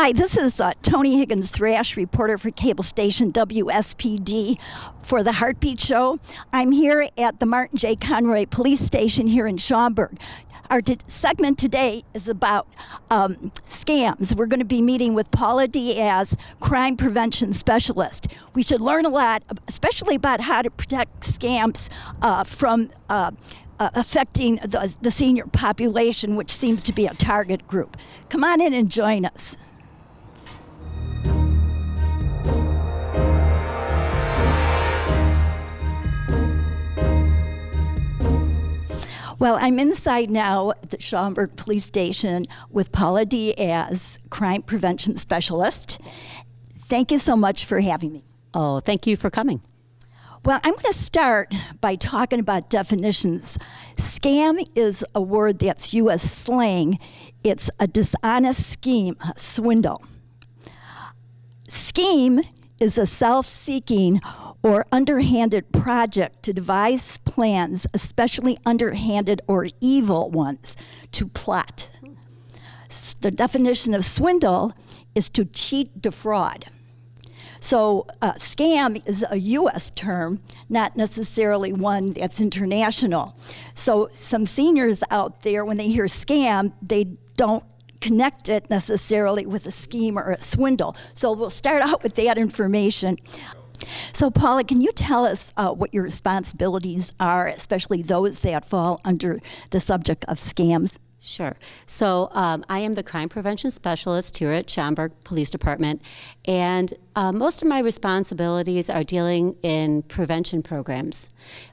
Hi, this is Toni Higgins-Thrash, reporter for cable station WSPD for the Heartbeat Show. I'm here at the Martin J. Conroy Police Station here in Schaumburg. Our segment today is about scams. We're going to be meeting with Paula Diaz, crime prevention specialist. We should learn a lot, especially about how to protect scams from affecting the senior population, which seems to be a target group. Come on in and join us. Well, I'm inside now at the Schaumburg Police Station with Paula Diaz, crime prevention specialist. Thank you so much for having me. Oh, thank you for coming. Well, I'm going to start by talking about definitions. Scam is a word that's U.S. slang. It's a dishonest scheme, a swindle. Scheme is a self-seeking or underhanded project to devise plans, especially underhanded or evil ones, to plot. The definition of swindle is to cheat, defraud. So scam is a U.S. term, not necessarily one that's international. So some seniors out there, when they hear scam, they don't connect it necessarily with a scheme or a swindle. So we'll start out with that information. So Paula, can you tell us what your responsibilities are, especially those that fall under the subject of scams? Sure. So I am the crime prevention specialist here at Schaumburg Police Department, and most of my responsibilities are dealing in prevention programs,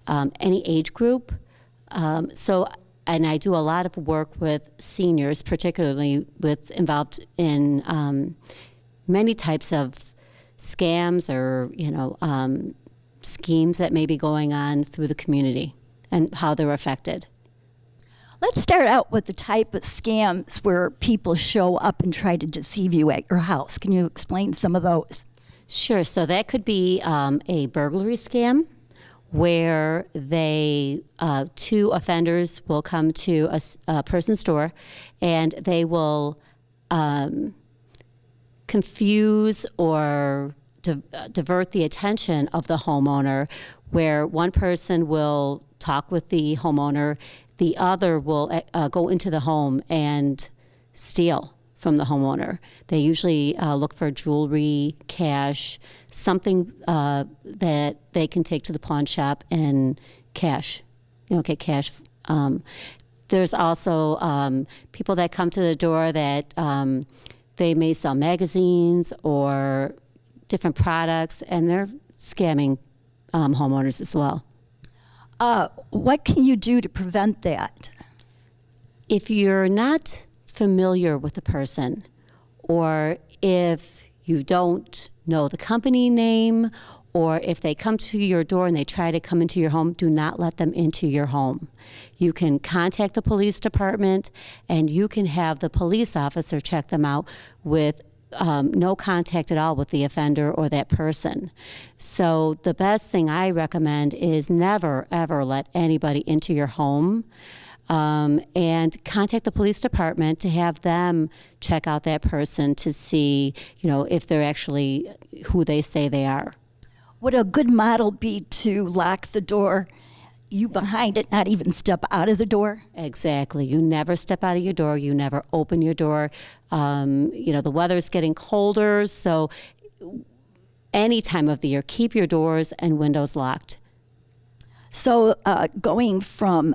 any age group. And I do a lot of work with seniors, particularly involved in many types of scams or schemes that may be going on through the community and how they're affected. Let's start out with the type of scams where people show up and try to deceive you at your house. Can you explain some of those? Sure. So that could be a burglary scam where two offenders will come to a person's door and they will confuse or divert the attention of the homeowner, where one person will talk with the homeowner, the other will go into the home and steal from the homeowner. They usually look for jewelry, cash, something that they can take to the pawn shop and get cash. There's also people that come to the door that they may sell magazines or different products, and they're scamming homeowners as well. What can you do to prevent that? If you're not familiar with the person, or if you don't know the company name, or if they come to your door and they try to come into your home, do not let them into your home. You can contact the police department, and you can have the police officer check them out with no contact at all with the offender or that person. So the best thing I recommend is never, ever let anybody into your home, and contact the police department to have them check out that person to see, if they're actually who they say they are. Would a good model be to lock the door, you behind it, not even step out of the door? Exactly. You never step out of your door. You never open your door. The weather's getting colder, so any time of the year, keep your doors and windows locked. So going from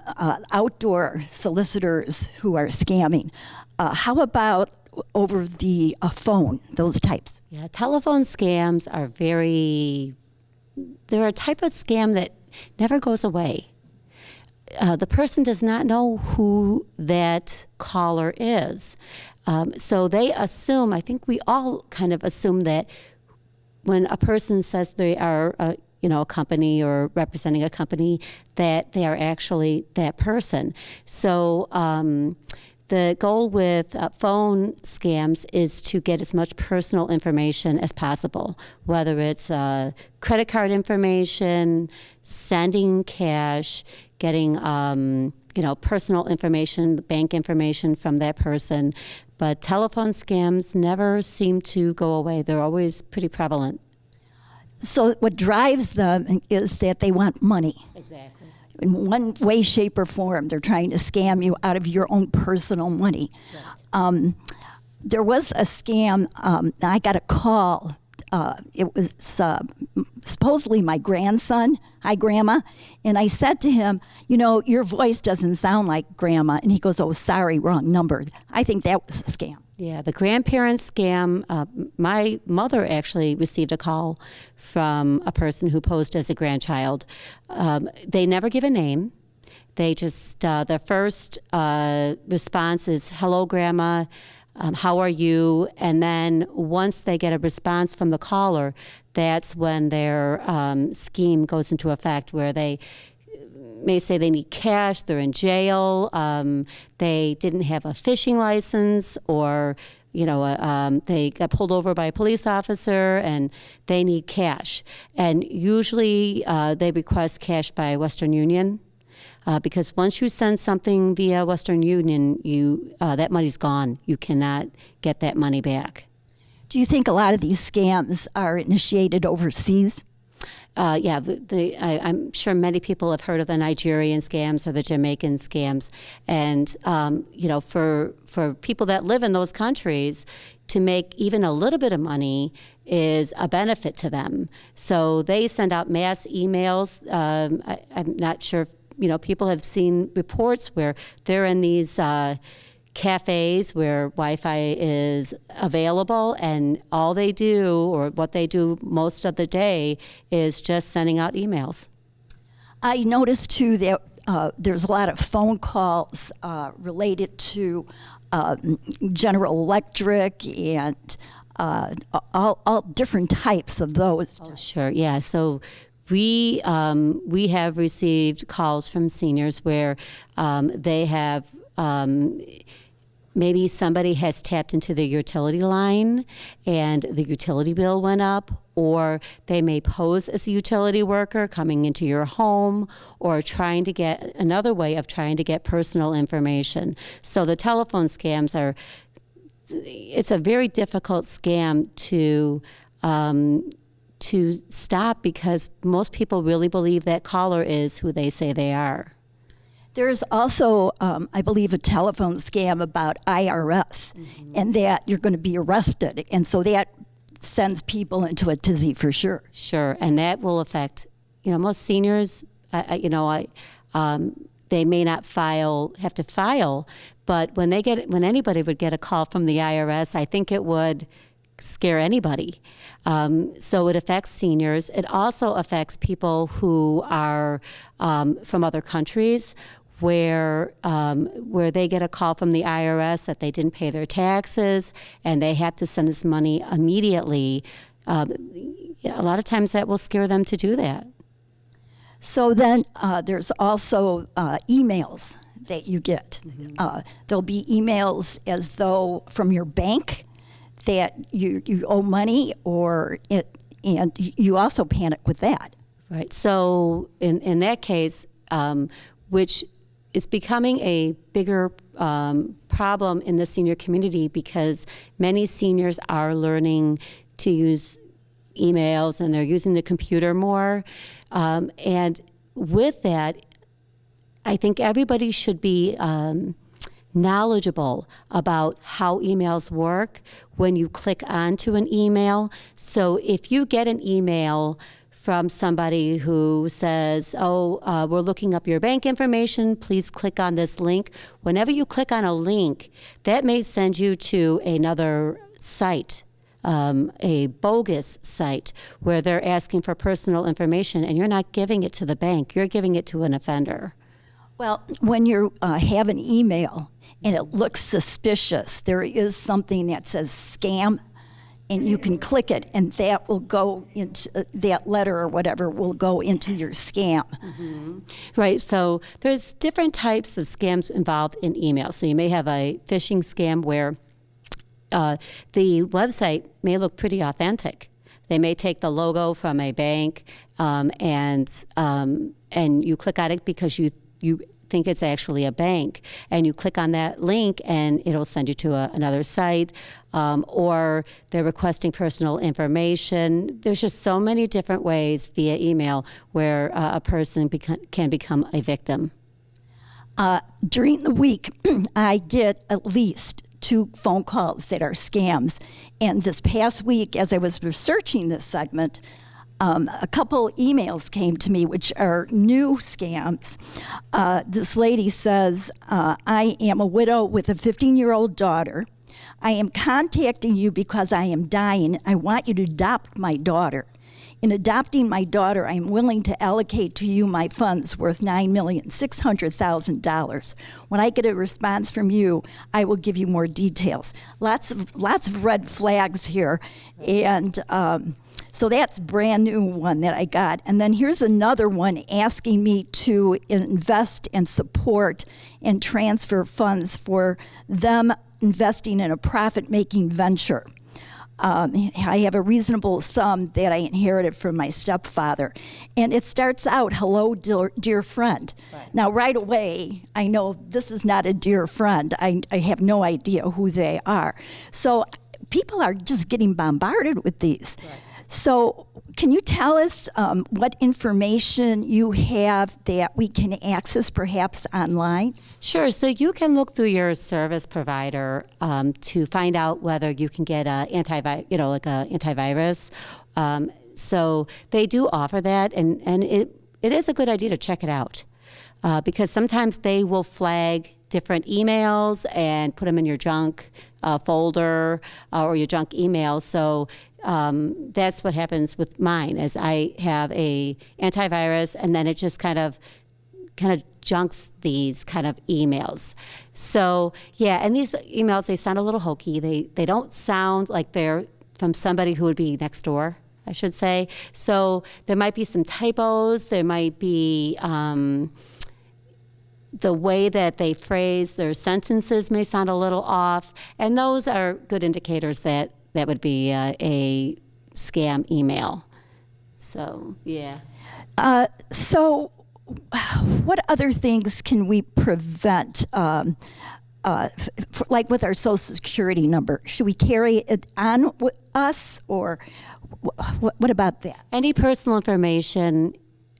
outdoor solicitors who are scamming, how about over the phone, those types? Yeah, telephone scams are they're a type of scam that never goes away. The person does not know who that caller is. So they assume, I think we all kind of assume that when a person says they are a company or representing a company, that they are actually that person. So the goal with phone scams is to get as much personal information as possible, whether it's credit card information, sending cash, getting personal information, bank information from that person. but telephone scams never seem to go away. They're always pretty prevalent. So what drives them is that they want money. Exactly. In one way, shape, or form, they're trying to scam you out of your own personal money. Right. There was a scam. I got a call. It was supposedly my grandson. Hi, Grandma. And I said to him, your voice doesn't sound like Grandma. And he goes, oh, sorry, wrong number. I think that was a scam. Yeah, the grandparent scam. My mother actually received a call from a person who posed as a grandchild. They never give a name. They just, their first response is, hello, Grandma. How are you? And then once they get a response from the caller, that's when their scheme goes into effect, where they may say they need cash, they're in jail, they didn't have a fishing license, or they got pulled over by a police officer and they need cash. And usually they request cash by Western Union. Because once you send something via Western Union, that money's gone. You cannot get that money back. Do you think a lot of these scams are initiated overseas? Yeah, I'm sure many people have heard of the Nigerian scams or the Jamaican scams. And, for people that live in those countries, to make even a little bit of money is a benefit to them. So they send out mass emails. I'm not sure if people have seen reports where they're in these cafes where Wi-Fi is available, and all they do, or what they do most of the day, is just sending out emails. I noticed too that there's a lot of phone calls related to General Electric and all different types of those. Oh, sure, yeah. So we have received calls from seniors where they have maybe somebody has tapped into their utility line and the utility bill went up, or they may pose as a utility worker coming into your home, or trying to get another way of trying to get personal information. So the telephone scams it's a very difficult scam to stop, because most people really believe that caller is who they say they are. There's also, I believe, a telephone scam about IRS, and that you're going to be arrested. And so that sends people into a tizzy for sure. Sure, and that will affect, most seniors, they may not have to file, but when anybody would get a call from the IRS, I think it would scare anybody. So it affects seniors. It also affects people who are from other countries, where they get a call from the IRS that they didn't pay their taxes and they have to send this money immediately. A lot of times that will scare them to do that. So then there's also emails that you get. There'll be emails as though from your bank that you owe money, and you also panic with that. Right. So in that case, which is becoming a bigger problem in the senior community, because many seniors are learning to use emails and they're using the computer more. And with that, I think everybody should be knowledgeable about how emails work when you click onto an email. So if you get an email from somebody who says, we're looking up your bank information, please click on this link. Whenever you click on a link, that may send you to another site, a bogus site, where they're asking for personal information, and you're not giving it to the bank, you're giving it to an offender. Well, when you have an email and it looks suspicious, there is something that says scam, and you can click it, and that will go into that letter or whatever will go into your scam. Mm-hmm. Right. So there's different types of scams involved in email. So you may have a phishing scam where the website may look pretty authentic. They may take the logo from a bank, and you click on it because you think it's actually a bank. And you click on that link and it'll send you to another site. Or they're requesting personal information. There's just so many different ways via email where a person can become a victim. During the week, I get at least 2 phone calls that are scams. And this past week, as I was researching this segment, a couple emails came to me, which are new scams. This lady says, I am a widow with a 15-year-old daughter. I am contacting you because I am dying. I want you to adopt my daughter. In adopting my daughter, I am willing to allocate to you my funds worth $9,600,000. When I get a response from you, I will give you more details. Lots of red flags here, and so that's brand new one that I got. And then here's another one asking me to invest and support and transfer funds for them investing in a profit-making venture. I have a reasonable sum that I inherited from my stepfather. And it starts out, hello, dear friend. Right. Now, right away, I know this is not a dear friend. I have no idea who they are. So people are just getting bombarded with these. Right. So can you tell us what information you have that we can access perhaps online? Sure. So you can look through your service provider to find out whether you can get a antivirus. So they do offer that, and it is a good idea to check it out because sometimes they will flag different emails and put them in your junk folder or your junk email. So that's what happens with mine, is I have a antivirus, and then it just kind of junks these kind of emails. So yeah, and these emails, they sound a little hokey. They don't sound like they're from somebody who would be next door, I should say. So there might be some typos. There might be the way that they phrase their sentences may sound a little off, and those are good indicators that would be a scam email. So, yeah. So what other things can we prevent, like with our Social Security number? Should we carry it on with us, or what about that? Any personal information,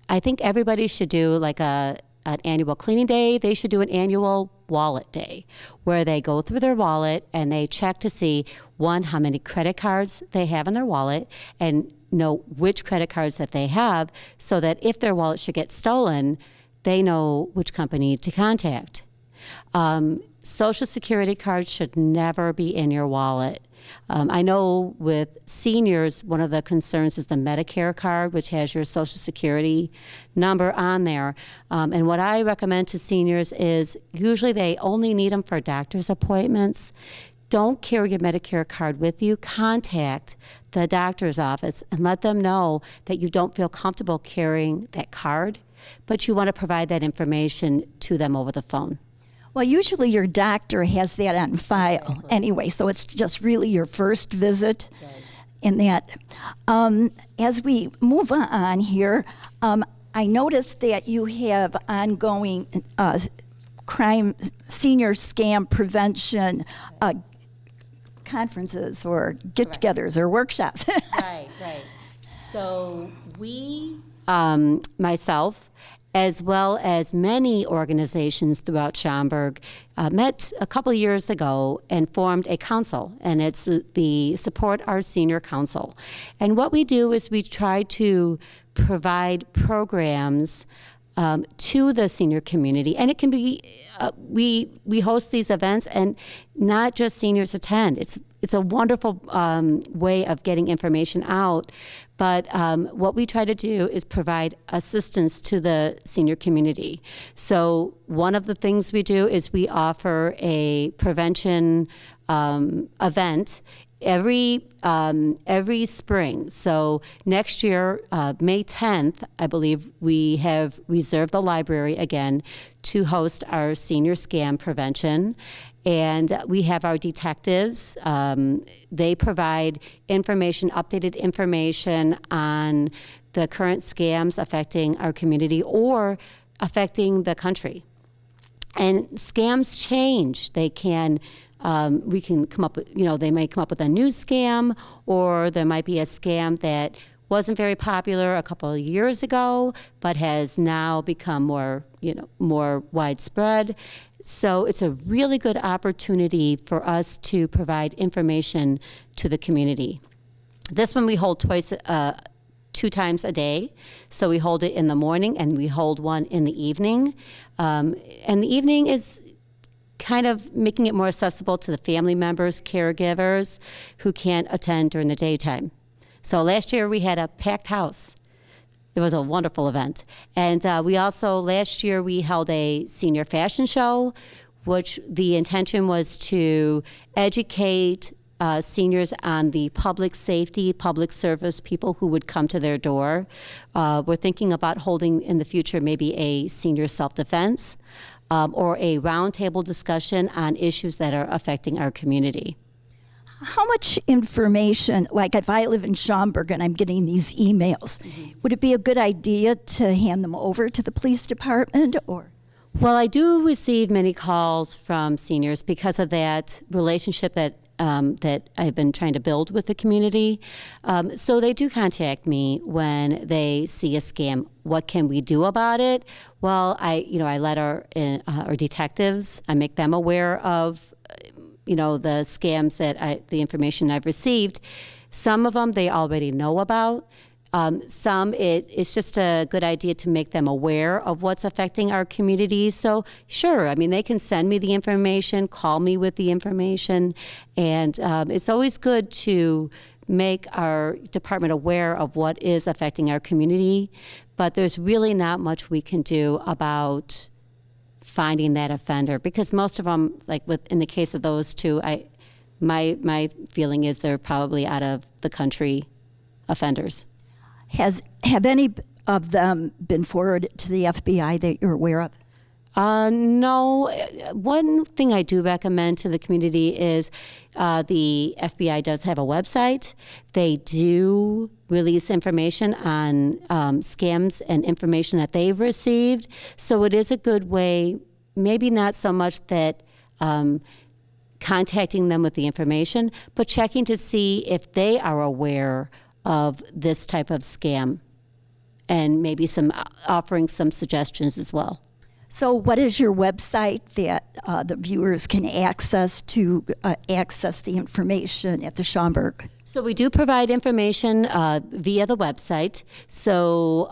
I think everybody should do like an annual cleaning day. They should do an annual wallet day where they go through their wallet and they check to see, one, how many credit cards they have in their wallet, and know which credit cards that they have, so that if their wallet should get stolen, they know which company to contact. Social Security cards should never be in your wallet. I know with seniors, one of the concerns is the Medicare card, which has your Social Security number on there. And what I recommend to seniors is usually they only need them for doctor's appointments. Don't carry your Medicare card with you. Contact the doctor's office and let them know that you don't feel comfortable carrying that card, but you want to provide that information to them over the phone. Well, usually your doctor has that on file anyway, so it's just really your first visit in that. As we move on here, I noticed that you have ongoing crime, senior scam prevention conferences or get-togethers or workshops. Right. So we, myself, as well as many organizations throughout Schaumburg, met a couple years ago and formed a council, and it's the Support Our Senior Council. And what we do is we try to provide programs to the senior community, and it can be we host these events, and not just seniors attend. It's a wonderful way of getting information out, but what we try to do is provide assistance to the senior community. So one of the things we do is we offer a prevention event every spring. So next year, May 10th, I believe, we have reserved the library again to host our senior scam prevention. And we have our detectives. They provide information, updated information on the current scams affecting our community or affecting the country. And scams change. They can, we can come up with, they may come up with a new scam, or there might be a scam that wasn't very popular a couple of years ago, but has now become more widespread. So it's a really good opportunity for us to provide information to the community. This one we hold 2 times a day. So we hold it in the morning and we hold one in the evening. And the evening is kind of making it more accessible to the family members, caregivers who can't attend during the daytime. So last year we had a packed house. It was a wonderful event. And we also, last year we held a senior fashion show, which the intention was to educate seniors on the public safety, public service people who would come to their door. We're thinking about holding in the future maybe a senior self-defense or a roundtable discussion on issues that are affecting our community. How much information, like if I live in Schaumburg and I'm getting these emails, would it be a good idea to hand them over to the police department, or? Well, I do receive many calls from seniors because of that relationship that I've been trying to build with the community. So they do contact me when they see a scam. What can we do about it? Well, I let our detectives, I make them aware of, the scams the information I've received. Some of them they already know about. Some it's just a good idea to make them aware of what's affecting our community. So sure, they can send me the information, call me with the information, and it's always good to make our department aware of what is affecting our community. But there's really not much we can do about finding that offender, because most of them, in the case of those two, my feeling is they're probably out of the country offenders. Have any of them been forwarded to the FBI that you're aware of? No. One thing I do recommend to the community is the FBI does have a website. They do release information on scams and information that they've received. So it is a good way, maybe not so much that contacting them with the information, but checking to see if they are aware of this type of scam, and maybe offering some suggestions as well. So what is your website that the viewers can access to access the information at the Schaumburg? So we do provide information via the website. So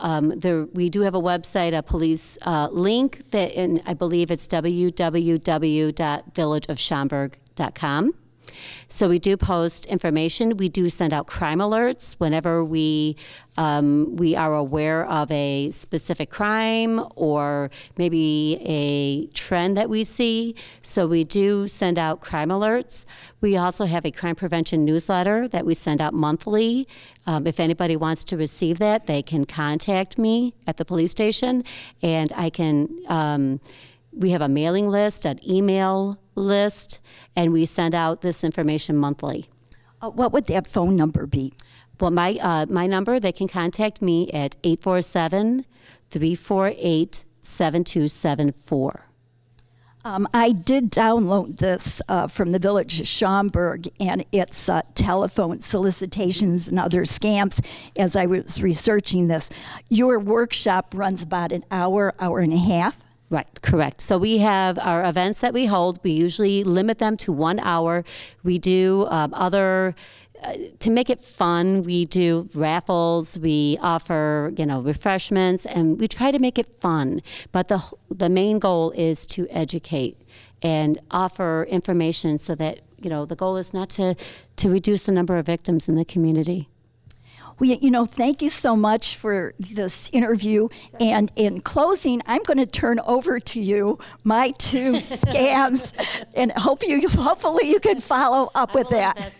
we do have a website, a police link, and I believe it's www.villageofschaumburg.com. So we do post information. We do send out crime alerts whenever we are aware of a specific crime or maybe a trend that we see. So we do send out crime alerts. We also have a crime prevention newsletter that we send out monthly. If anybody wants to receive that, they can contact me at the police station, and I can. We have a mailing list, an email list, and we send out this information monthly. What would that phone number be? Well, my number, they can contact me at 847-348-7274. I did download this from the Village of Schaumburg, and it's telephone solicitations and other scams. As I was researching this, your workshop runs about an hour and a half. Right, correct. So we have our events that we hold. We usually limit them to 1 hour. We do to make it fun, we do raffles, we offer, refreshments, and we try to make it fun. But the main goal is to educate and offer information so that, the goal is not to reduce the number of victims in the community. Well, thank you so much for this interview. And in closing, I'm going to turn over to you my 2 scams, and hopefully you can follow up with that.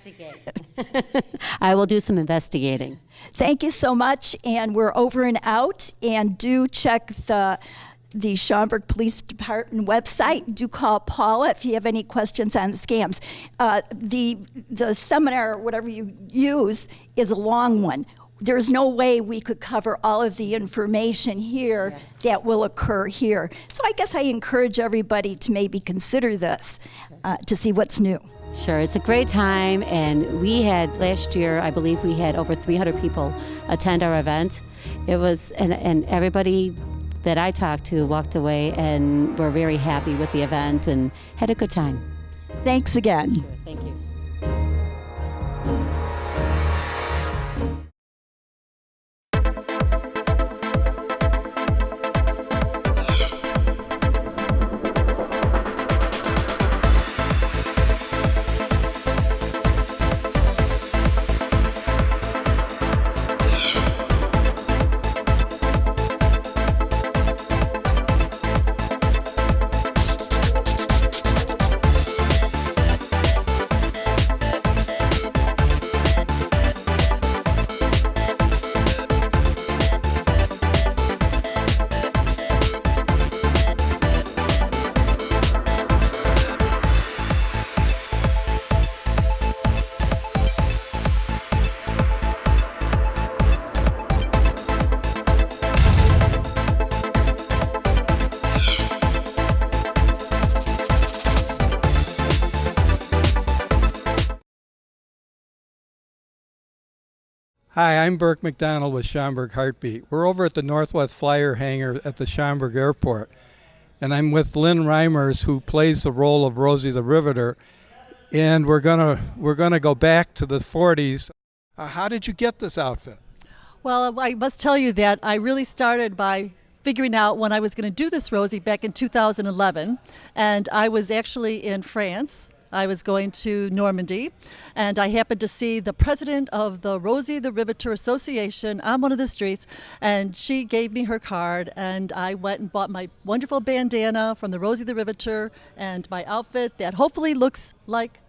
I will do some investigating. Thank you so much, and we're over and out. And do check the Schaumburg Police Department website. Do call Paula if you have any questions on the scams. The seminar, whatever you use, is a long one. there's no way we could cover all of the information here that will occur here. So I guess I encourage everybody to maybe consider this to see what's new. Sure, it's a great time, and we had last year, I believe we had over 300 people attend our event. It was, and everybody that I talked to walked away and were very happy with the event and had a good time. Thanks again. Sure, thank you. Hi, I'm Burke MacDonald with Schaumburg Heartbeat. We're over at the Northwest Flyer hangar at the Schaumburg Airport, and I'm with Lynn Rymarz, who plays the role of Rosie the Riveter, and we're gonna go back to the 40s. How did you get this outfit? Well, I must tell you that I really started by figuring out when I was going to do this Rosie back in 2011, and I was actually in France. I was going to Normandy, and I happened to see the president of the Rosie the Riveter Association on one of the streets, and she gave me her card, and I went and bought my wonderful bandana from the Rosie the Riveter and my outfit that hopefully looks like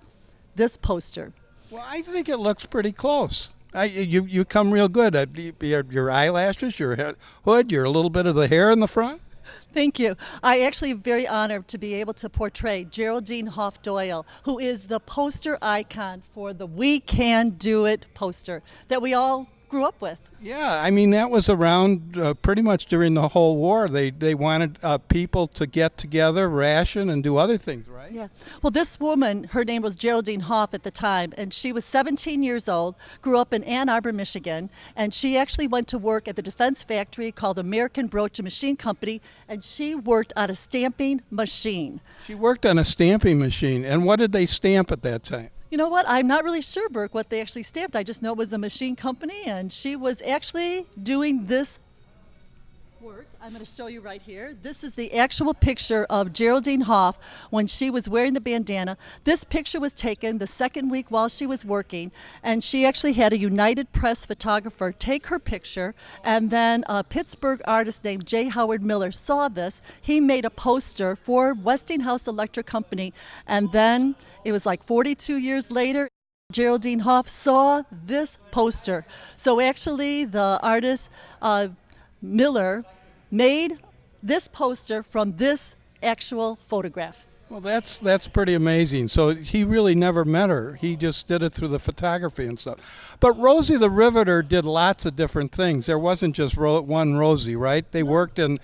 this poster. Well, I think it looks pretty close. You come real good. Your eyelashes, your hood, your little bit of the hair in the front. Thank you. I actually am very honored to be able to portray Geraldine Hoff Doyle, who is the poster icon for the We Can Do It poster that we all grew up with. Yeah, I mean, that was around pretty much during the whole war. They wanted people to get together, ration, and do other things, right? Yeah. Well, this woman, her name was Geraldine Hoff at the time, and she was 17 years old, grew up in Ann Arbor, Michigan, and she actually went to work at the defense factory called American Broach and Machine Company, and she worked on a stamping machine. She worked on a stamping machine, and what did they stamp at that time? You know what? I'm not really sure, Burke, what they actually stamped. I just know it was a machine company, and she was actually doing this work. I'm going to show you right here. This is the actual picture of Geraldine Hoff when she was wearing the bandana. This picture was taken the second week while she was working, and she actually had a United Press photographer take her picture, and then a Pittsburgh artist named J. Howard Miller saw this. He made a poster for Westinghouse Electric Company, and then it was like 42 years later, Geraldine Hoff saw this poster. So actually the artist Miller made this poster from this actual photograph. Well, that's pretty amazing. So he really never met her. He just did it through the photography and stuff. But Rosie the Riveter did lots of different things. There wasn't just one Rosie, right? They worked in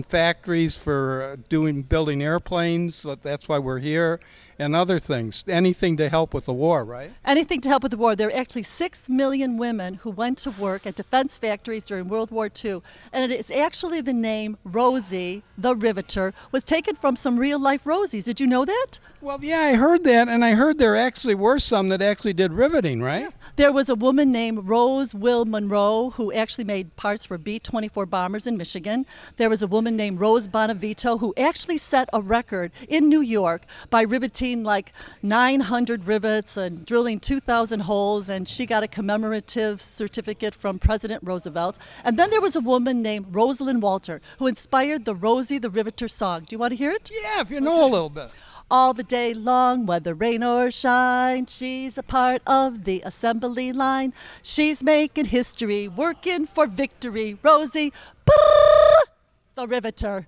factories for building airplanes. That's why we're here. And other things, anything to help with the war, right? Anything to help with the war. There are actually 6 million women who went to work at defense factories during World War II. And it is actually the name Rosie the Riveter was taken from some real-life Rosies. Did you know that? Well, yeah, I heard that, and I heard there actually were some that actually did riveting, right? Yes. There was a woman named Rose Will Monroe who actually made parts for B-24 bombers in Michigan. There was a woman named Rose Bonavito who actually set a record in New York by riveting like 900 rivets and drilling 2,000 holes, and she got a commemorative certificate from President Roosevelt. And then there was a woman named Rosalind Walter who inspired the Rosie the Riveter song. Do you want to hear it? Yeah, if you know a little bit. All the day long, whether rain or shine, she's a part of the assembly line. She's making history, working for victory. Rosie the Riveter.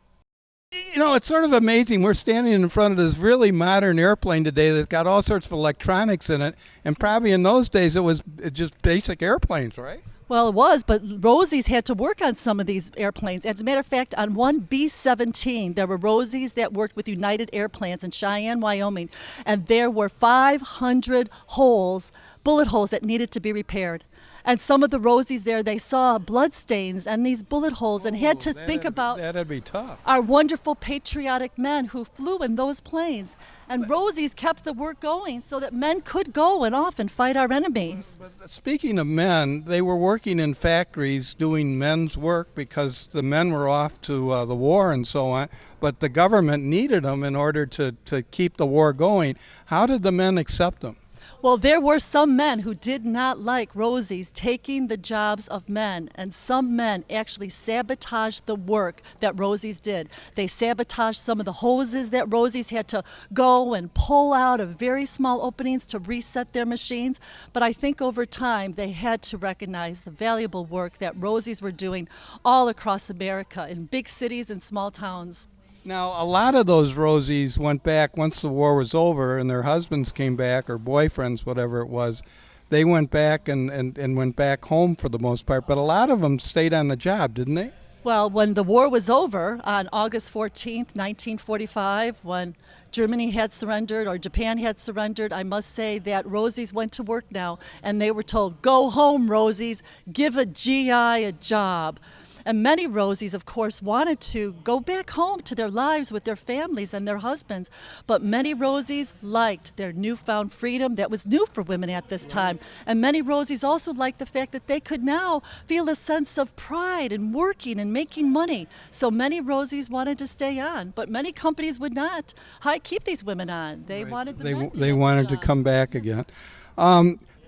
You know, it's sort of amazing. We're standing in front of this really modern airplane today that's got all sorts of electronics in it, and probably in those days it was just basic airplanes, right? Well, it was, but Rosie's had to work on some of these airplanes. As a matter of fact, on one B-17, there were Rosies that worked with United Airplanes in Cheyenne, Wyoming, and there were 500 holes, bullet holes that needed to be repaired. And some of the Rosies there, they saw blood stains and these bullet holes and had to think about that'd be tough. our wonderful patriotic men who flew in those planes. And Rosies kept the work going so that men could go and off and fight our enemies. But speaking of men, they were working in factories doing men's work because the men were off to the war and so on. But the government needed them in order to keep the war going. How did the men accept them? Well, there were some men who did not like Rosies taking the jobs of men, and some men actually sabotaged the work that Rosies did. They sabotaged some of the hoses that Rosies had to go and pull out of very small openings to reset their machines. But I think over time they had to recognize the valuable work that Rosies were doing all across America in big cities and small towns. Now, a lot of those Rosies went back once the war was over and their husbands came back, or boyfriends, whatever it was. They went back and went back home for the most part, but a lot of them stayed on the job, didn't they? Well, when the war was over on August 14th, 1945, when Germany had surrendered or Japan had surrendered, I must say that Rosies went to work now and they were told, "Go home, Rosies, give a GI a job." And many Rosies, of course, wanted to go back home to their lives with their families and their husbands. But many Rosies liked their newfound freedom that was new for women at this time. And many Rosies also liked the fact that they could now feel a sense of pride in working and making money. So many Rosies wanted to stay on, but many companies would not keep these women on. They wanted the men to They have wanted the to come jobs. back again.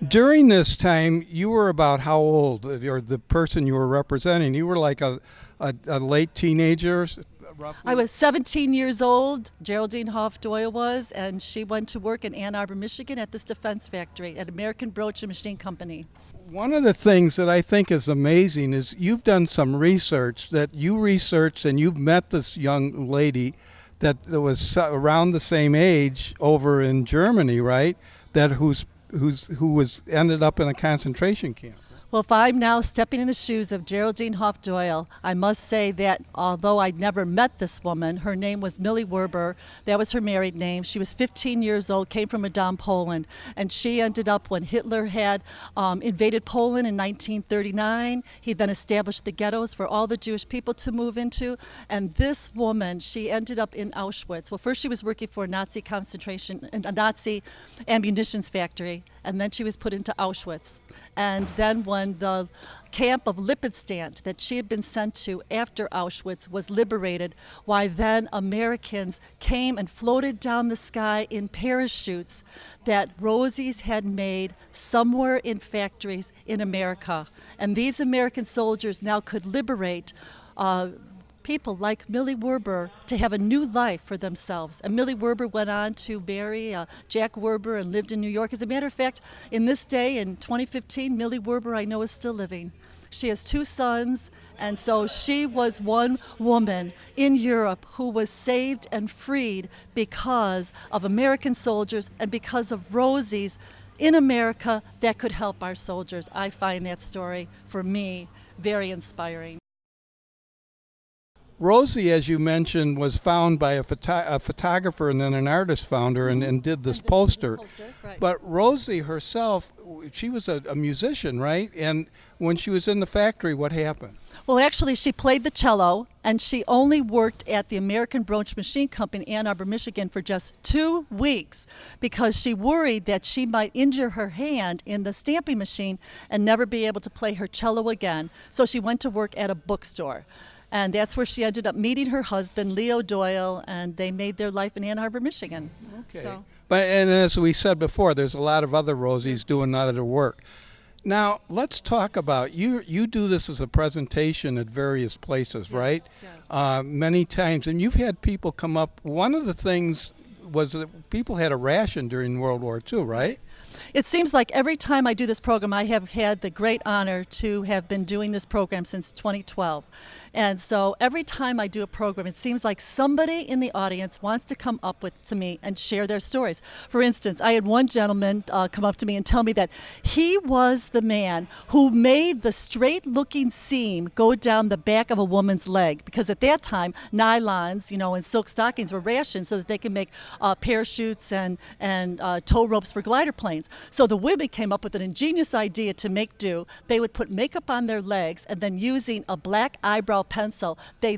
During this time, you were about how old, or the person you were representing? You were like a late teenager, roughly? I was 17 years old, Geraldine Hoff Doyle was, and she went to work in Ann Arbor, Michigan at this defense factory at American Broach and Machine Company. One of the things that I think is amazing is you've done some research that you researched, and you've met this young lady that was around the same age over in Germany, right? Who was ended up in a concentration camp. Well, if I'm now stepping in the shoes of Geraldine Hoff Doyle, I must say that although I'd never met this woman, her name was Millie Werber. That was her married name. She was 15 years old, came from Madame Poland, and she ended up when Hitler had invaded Poland in 1939. He then established the ghettos for all the Jewish people to move into, and this woman, she ended up in Auschwitz. Well, first she was working for a Nazi ammunitions factory, and then she was put into Auschwitz. And then when the camp of Lippstadt that she had been sent to after Auschwitz was liberated, why then Americans came and floated down the sky in parachutes that Rosies had made somewhere in factories in America. And these American soldiers now could liberate people like Millie Werber to have a new life for themselves. And Millie Werber went on to marry Jack Werber and lived in New York. As a matter of fact, in this day, in 2015, Millie Werber, I know, is still living. She has 2 sons, and so she was one woman in Europe who was saved and freed because of American soldiers and because of Rosies in America that could help our soldiers. I find that story, for me, very inspiring. Rosie, as you mentioned, was found by a photographer, and then an artist found her and did this poster. Right. But Rosie herself, she was a musician, right? And when she was in the factory, what happened? Well, actually, she played the cello, and she only worked at the American Broach Machine Company in Ann Arbor, Michigan for just 2 weeks because she worried that she might injure her hand in the stamping machine and never be able to play her cello again. So she went to work at a bookstore. And that's where she ended up meeting her husband, Leo Doyle, and they made their life in Ann Arbor, Michigan. Okay. So. But and as we said before, there's a lot of other Rosies doing other work. Now, let's talk about, you do this as a presentation at various places, right? Yes. Many times, and you've had people come up. One of the things was that people had a ration during World War II, right? It seems like every time I do this program, I have had the great honor to have been doing this program since 2012. And so every time I do a program, it seems like somebody in the audience wants to come up to me and share their stories. For instance, I had one gentleman come up to me and tell me that he was the man who made the straight-looking seam go down the back of a woman's leg, because at that time, nylons, and silk stockings were rationed so that they could make parachutes and tow ropes for glider planes. So the women came up with an ingenious idea to make do. They would put makeup on their legs, and then using a black eyebrow pencil, they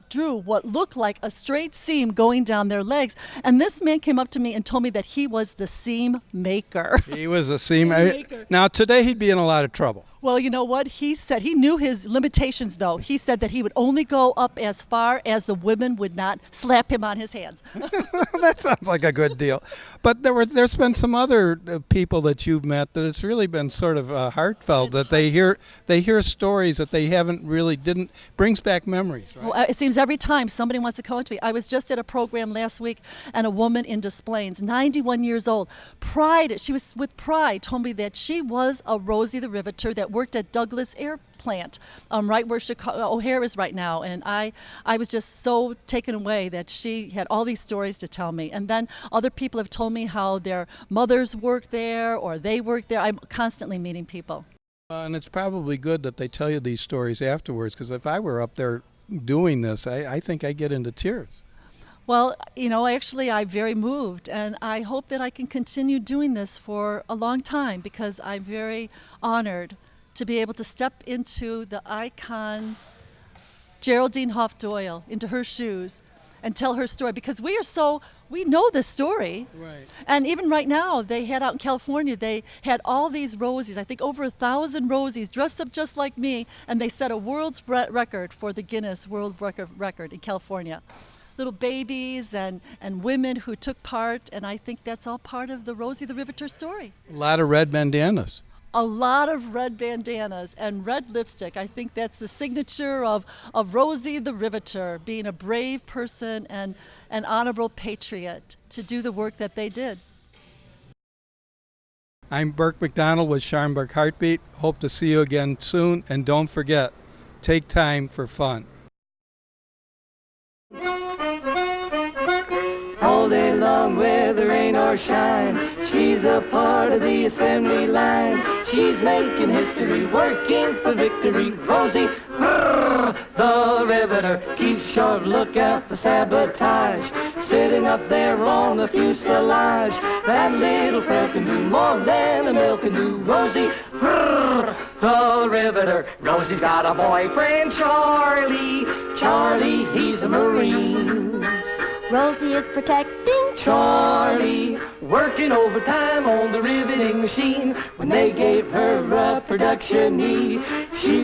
drew what looked like a straight seam going down their legs. And this man came up to me and told me that he was the seam maker. He was a seam maker. Now, today he'd be in a lot of trouble. Well, you know what? He said he knew his limitations, though. He said that he would only go up as far as the women would not slap him on his hands. That sounds like a good deal. But there's been some other people that you've met that it's really been sort of heartfelt, that they hear stories that they haven't really brings back memories, right? Well, it seems every time somebody wants to come up to me. I was just at a program last week, and a woman in Des Plaines, 91 years old, she was with pride, told me that she was a Rosie the Riveter that worked at Douglas Air Plant, right where O'Hare is right now. And I was just so taken away that she had all these stories to tell me. And then other people have told me how their mothers worked there or they worked there. I'm constantly meeting people. And it's probably good that they tell you these stories afterwards, because if I were up there doing this, I think I'd get into tears. Well, actually, I'm very moved, and I hope that I can continue doing this for a long time, because I'm very honored to be able to step into the icon Geraldine Hoff Doyle, into her shoes, and tell her story, because we know this story. Right. And even right now, they had out in California, they had all these Rosies, I think over 1,000 Rosies dressed up just like me, and they set a world's record for the Guinness World Record in California. Little babies and women who took part, and I think that's all part of the Rosie the Riveter story. A lot of red bandanas. A lot of red bandanas and red lipstick. I think that's the signature of Rosie the Riveter, being a brave person and an honorable patriot to do the work that they did. I'm Burke MacDonald with Schaumburg Heartbeat. Hope to see you again soon, and don't forget, take time for fun. All day long, whether rain or shine, she's a part of the assembly line. She's making history, working for victory. Rosie, the Riveter, keeps short lookout for sabotage. Sitting up there on the fuselage, that little frill can do more than a mill can do. Rosie, the Riveter. Rosie's got a boyfriend, Charlie. Charlie, he's a Marine. Rosie is protecting Charlie, working overtime on the riveting machine. When they gave her a production knee, she